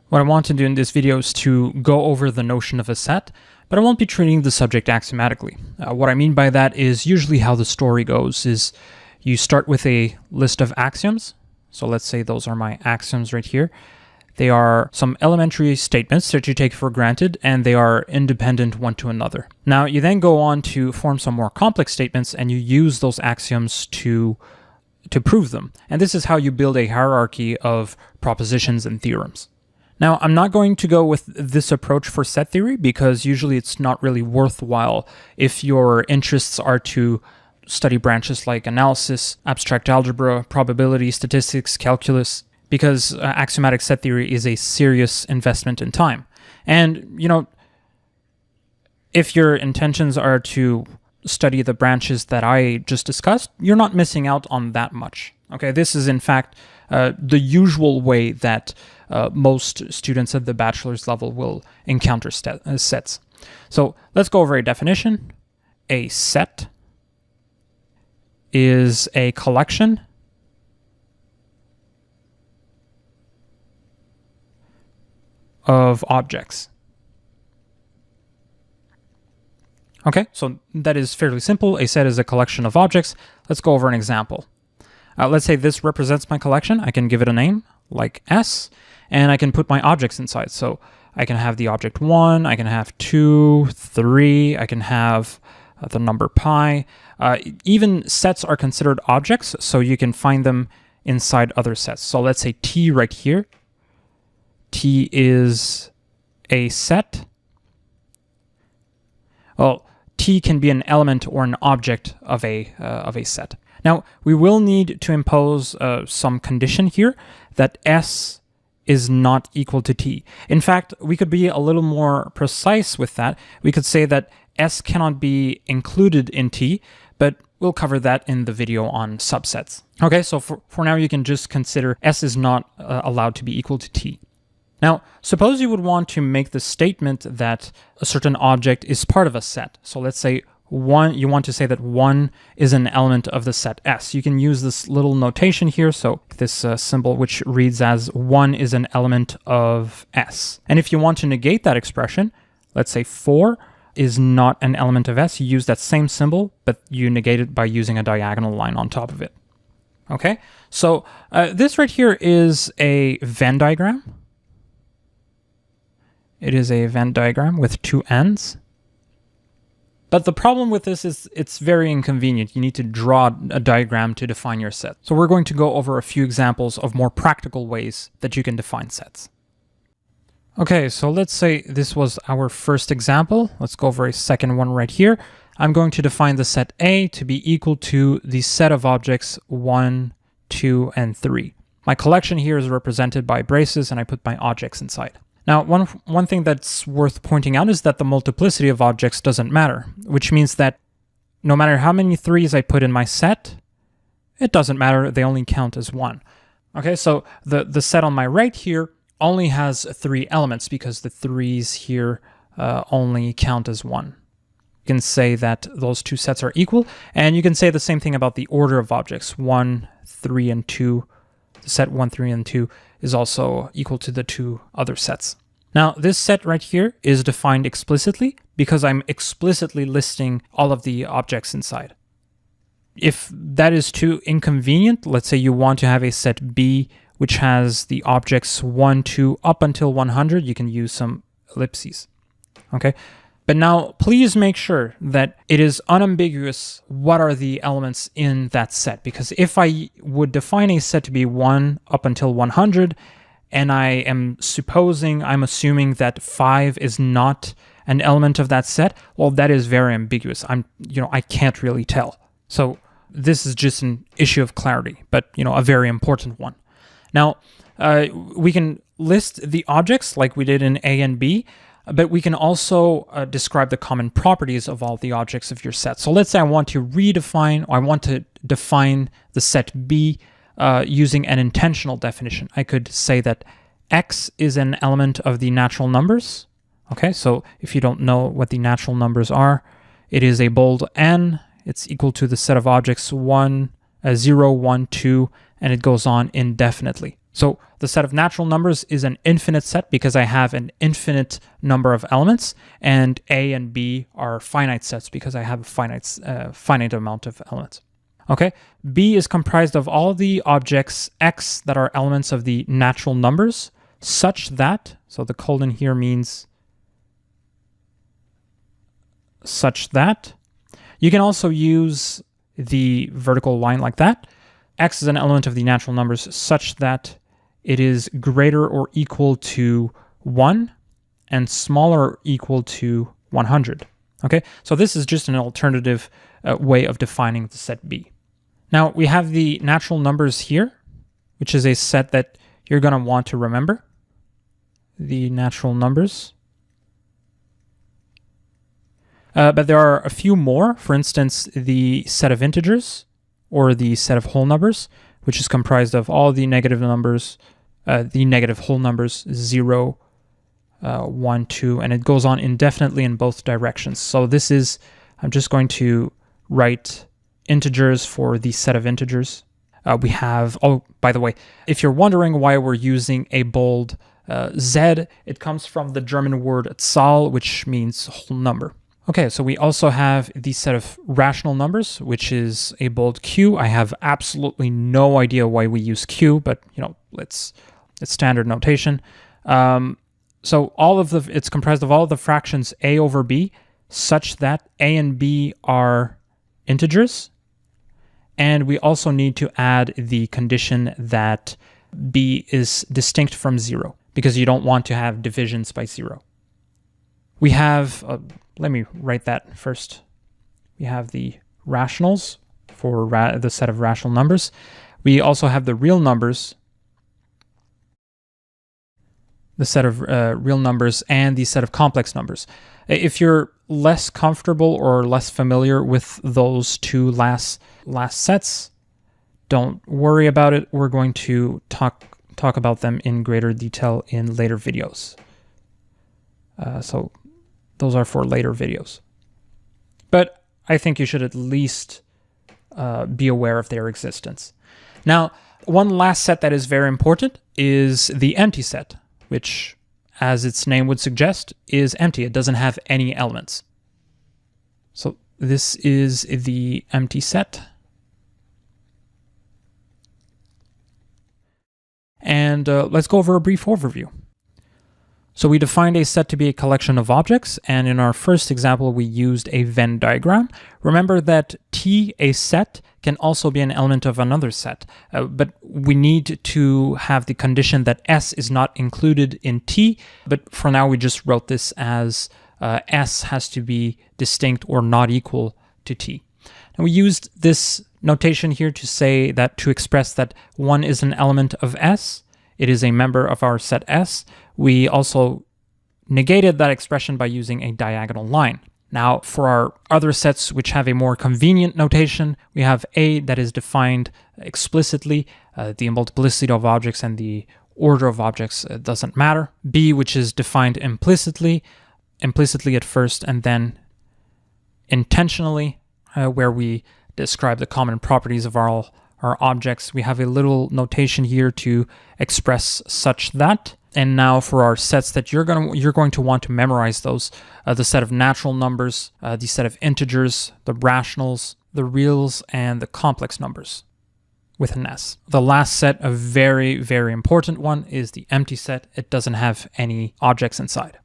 What I want to do in this video is to go over the notion of a set, but I won't be treating the subject axiomatically. What I mean by that is usually how the story goes is you start with a list of axioms. So let's say those are my axioms right here. They are some elementary statements that you take for granted, and they are independent one to another. Now, you then go on to form some more complex statements, and you use those axioms to prove them. And this is how you build a hierarchy of propositions and theorems. Now, I'm not going to go with this approach for set theory because usually it's not really worthwhile if your interests are to study branches like analysis, abstract algebra, probability, statistics, calculus, because axiomatic set theory is a serious investment in time. And, if your intentions are to study the branches that I just discussed, you're not missing out on that much. Okay, this is in fact the usual way that most students at the bachelor's level will encounter sets. So let's go over a definition. A set is a collection of objects. Okay, so that is fairly simple. A set is a collection of objects. Let's go over an example. Let's say this represents my collection. I can give it a name like S, and I can put my objects inside. So I can have the object 1, I can have 2, 3, I can have the number pi. Even sets are considered objects, so you can find them inside other sets. So let's say T right here. T is a set. Well, T can be an element or an object of a set. Now, we will need to impose some condition here that S is not equal to T. In fact, we could be a little more precise with that. We could say that S cannot be included in T, but we'll cover that in the video on subsets. Okay, so for now, you can just consider S is not allowed to be equal to T. Now, suppose you would want to make the statement that a certain object is part of a set. So let's say you want to say that 1 is an element of the set S. You can use this little notation here, so this symbol which reads as 1 is an element of S. And if you want to negate that expression, let's say 4 is not an element of S, you use that same symbol, but you negate it by using a diagonal line on top of it. Okay, so this right here is a Venn diagram. It is a Venn diagram with two ends. But the problem with this is it's very inconvenient. You need to draw a diagram to define your set. So we're going to go over a few examples of more practical ways that you can define sets. Okay, so let's say this was our first example. Let's go over a second one right here. I'm going to define the set A to be equal to the set of objects 1, 2, and 3. My collection here is represented by braces, and I put my objects inside. Now, one thing that's worth pointing out is that the multiplicity of objects doesn't matter, which means that no matter how many 3s I put in my set, it doesn't matter, they only count as 1. Okay, so the set on my right here only has 3 elements because the 3s here only count as 1. You can say that those two sets are equal, and you can say the same thing about the order of objects, 1, 3, and 2. The set 1, 3, and 2 is also equal to the two other sets. Now, this set right here is defined explicitly because I'm explicitly listing all of the objects inside. If that is too inconvenient, let's say you want to have a set B which has the objects 1, 2, up until 100, you can use some ellipses. Okay? But now, please make sure that it is unambiguous what are the elements in that set. Because if I would define a set to be 1 up until 100, and I'm assuming that 5 is not an element of that set, well, that is very ambiguous. I can't really tell. So this is just an issue of clarity, but a very important one. Now, we can list the objects like we did in A and B, but we can also describe the common properties of all the objects of your set. So let's say I want to define the set B using an intensional definition. I could say that X is an element of the natural numbers. Okay, so if you don't know what the natural numbers are, it is a bold N. It's equal to the set of objects 0, 1, 2, and it goes on indefinitely. So the set of natural numbers is an infinite set because I have an infinite number of elements, and A and B are finite sets because I have a finite amount of elements. Okay, B is comprised of all the objects X that are elements of the natural numbers such that, so the colon here means such that. You can also use the vertical line like that. X is an element of the natural numbers such that it is greater or equal to 1 and smaller or equal to 100. Okay, so this is just an alternative way of defining the set B. Now we have the natural numbers here, which is a set that you're going to want to remember. The natural numbers. But there are a few more. For instance, the set of integers or the set of whole numbers, which is comprised of all the negative numbers, the negative whole numbers, 0, 1, 2, and it goes on indefinitely in both directions. So this is, I'm just going to write integers for the set of integers. We have, oh, by the way, if you're wondering why we're using a bold Z, it comes from the German word Zahl, which means whole number. Okay, so we also have the set of rational numbers, which is a bold Q. I have absolutely no idea why we use Q, but it's standard notation. So it's comprised of all of the fractions A over B, such that A and B are integers. And we also need to add the condition that B is distinct from 0, because you don't want to have divisions by 0. We have, let me write that first. We have the rationals for the set of rational numbers. We also have the real numbers, the set of real numbers, and the set of complex numbers. If you're less comfortable or less familiar with those two last sets, don't worry about it. We're going to talk about them in greater detail in later videos. So those are for later videos. But I think you should at least be aware of their existence. Now, one last set that is very important is the empty set, which, as its name would suggest, is empty. It doesn't have any elements. So this is the empty set. And let's go over a brief overview. So we defined a set to be a collection of objects, and in our first example, we used a Venn diagram. Remember that T, a set, can also be an element of another set, but we need to have the condition that S is not included in T, but for now we just wrote this as S has to be distinct or not equal to T. And we used this notation here to say that, to express that 1 is an element of S, it is a member of our set S. We also negated that expression by using a diagonal line. Now, for our other sets which have a more convenient notation, we have A that is defined explicitly, the multiplicity of objects and the order of objects doesn't matter. B, which is defined implicitly at first, and then intentionally, where we describe the common properties of our objects. We have a little notation here to express such that. And now for our sets that you're going to want to memorize those, the set of natural numbers, the set of integers, the rationals, the reals, and the complex numbers with an S. The last set, a very, very important one, is the empty set. It doesn't have any objects inside.